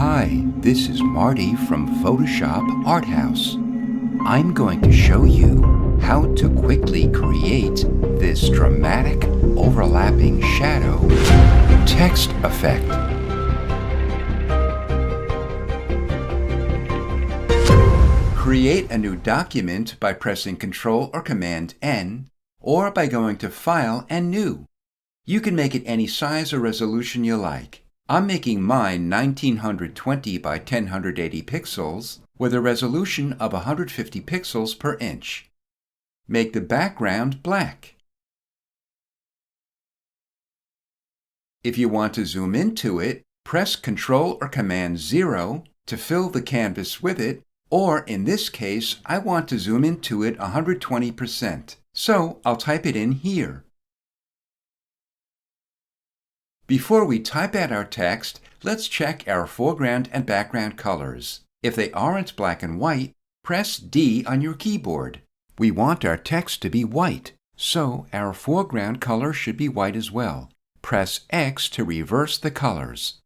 Hi, this is Marty from Photoshop Arthouse. I'm going to show you how to quickly create this dramatic overlapping shadow text effect. Create a new document by pressing Ctrl or Command N, or by going to File and New. You can make it any size or resolution you like. I'm making mine 1920 by 1080 pixels with a resolution of 150 pixels per inch. Make the background black. If you want to zoom into it, press Ctrl or Command 0 to fill the canvas with it, or in this case, I want to zoom into it 120%, so I'll type it in here. Before we type out our text, let's check our foreground and background colors. If they aren't black and white, press D on your keyboard. We want our text to be white, so our foreground color should be white as well. Press X to reverse the colors.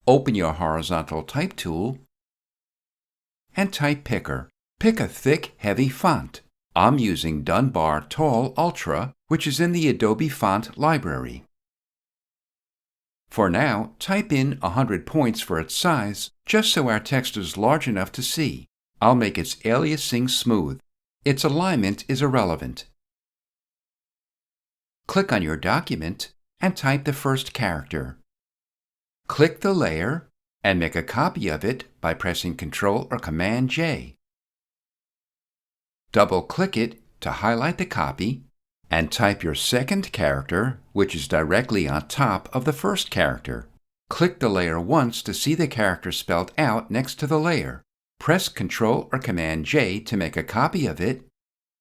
Open your horizontal type tool and type Picker. Pick a thick, heavy font. I'm using Dunbar Tall Ultra, which is in the Adobe Font Library. For now, type in 100 points for its size, just so our text is large enough to see. I'll make its aliasing smooth. Its alignment is irrelevant. Click on your document and type the first character. Click the layer and make a copy of it by pressing Ctrl or Command J. Double-click it to highlight the copy and type your second character, which is directly on top of the first character. Click the layer once to see the character spelled out next to the layer. Press Ctrl or Command J to make a copy of it.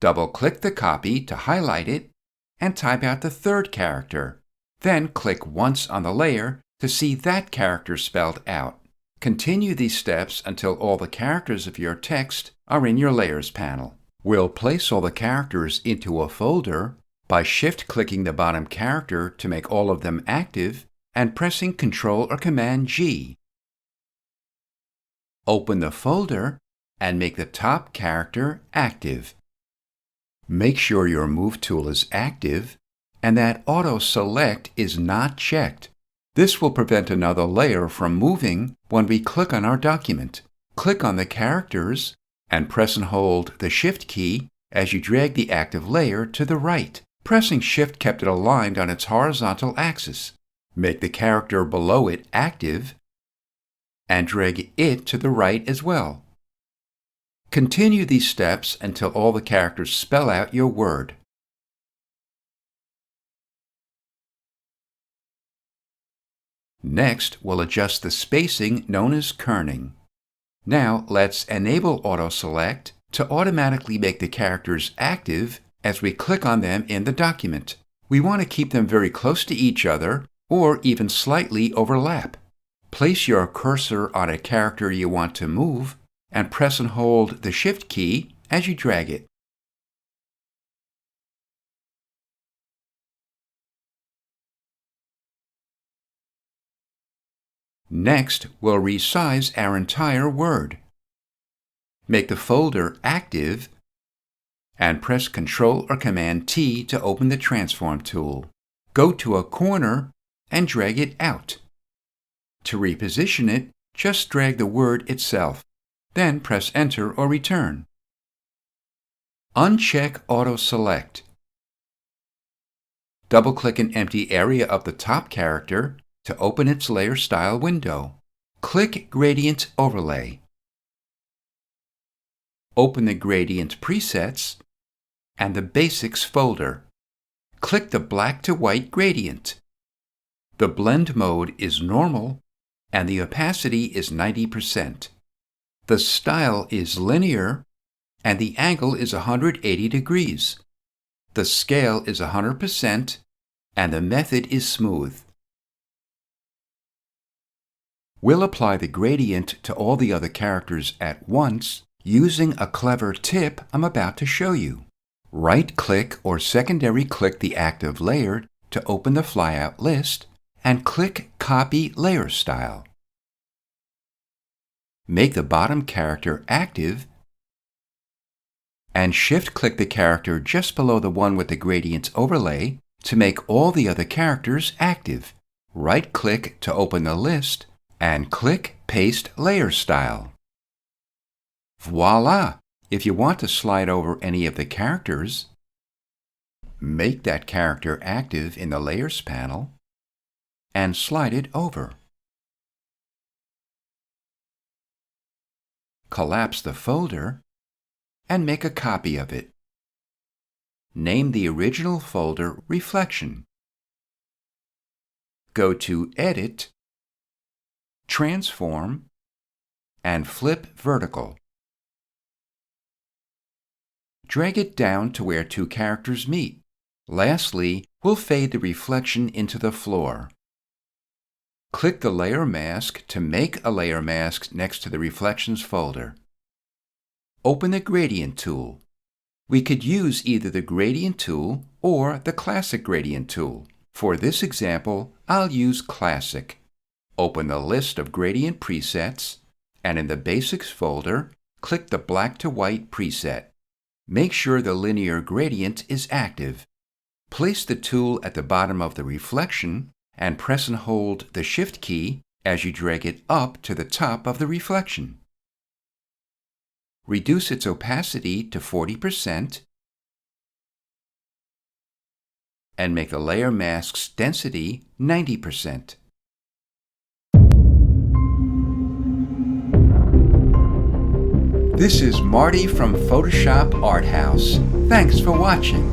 Double-click the copy to highlight it and type out the third character. Then click once on the layer to see that character spelled out. Continue these steps until all the characters of your text are in your Layers panel. We'll place all the characters into a folder by shift-clicking the bottom character to make all of them active and pressing Ctrl or Command G. Open the folder and make the top character active. Make sure your Move tool is active and that Autoselect is not checked. This will prevent another layer from moving when we click on our document. Click on the characters and press and hold the Shift key as you drag the active layer to the right. Pressing Shift kept it aligned on its horizontal axis. Make the character below it active and drag it to the right as well. Continue these steps until all the characters spell out your word. Next, we'll adjust the spacing known as kerning. Now, let's enable Autoselect to automatically make the characters active as we click on them in the document. We want to keep them very close to each other or even slightly overlap. Place your cursor on a character you want to move and press and hold the Shift key as you drag it. Next, we'll resize our entire word. Make the folder active and press Ctrl or Command T to open the Transform tool. Go to a corner and drag it out. To reposition it, just drag the word itself. Then press Enter or Return. Uncheck Autoselect. Double-click an empty area of the top character to open its Layer Style window. Click Gradient Overlay. Open the Gradient Presets and the Basics folder. Click the black to white gradient. The blend mode is normal and the opacity is 90%. The style is linear and the angle is 180 degrees. The scale is 100% and the method is smooth. We'll apply the gradient to all the other characters at once using a clever tip I'm about to show you. Right-click or secondary click the active layer to open the flyout list and click Copy Layer Style. make the bottom character active and shift-click the character just below the one with the gradients overlay to make all the other characters active. Right-click to open the list and click Paste Layer Style. Voila! If you want to slide over any of the characters, make that character active in the Layers panel and slide it over. Collapse the folder and make a copy of it. Name the original folder Reflection. Go to Edit, Transform, and Flip Vertical. Drag it down to where two characters meet. Lastly, we'll fade the reflection into the floor. Click the Layer Mask to make a layer mask next to the Reflections folder. Open the Gradient tool. We could use either the Gradient tool or the Classic Gradient tool. For this example, I'll use Classic. Open the list of gradient presets, and in the Basics folder, click the Black to White preset. Make sure the linear gradient is active. Place the tool at the bottom of the reflection and press and hold the Shift key as you drag it up to the top of the reflection. Reduce its opacity to 40% and make the layer mask's density 90%. This is Marty from Photoshop Arthouse. Thanks for watching.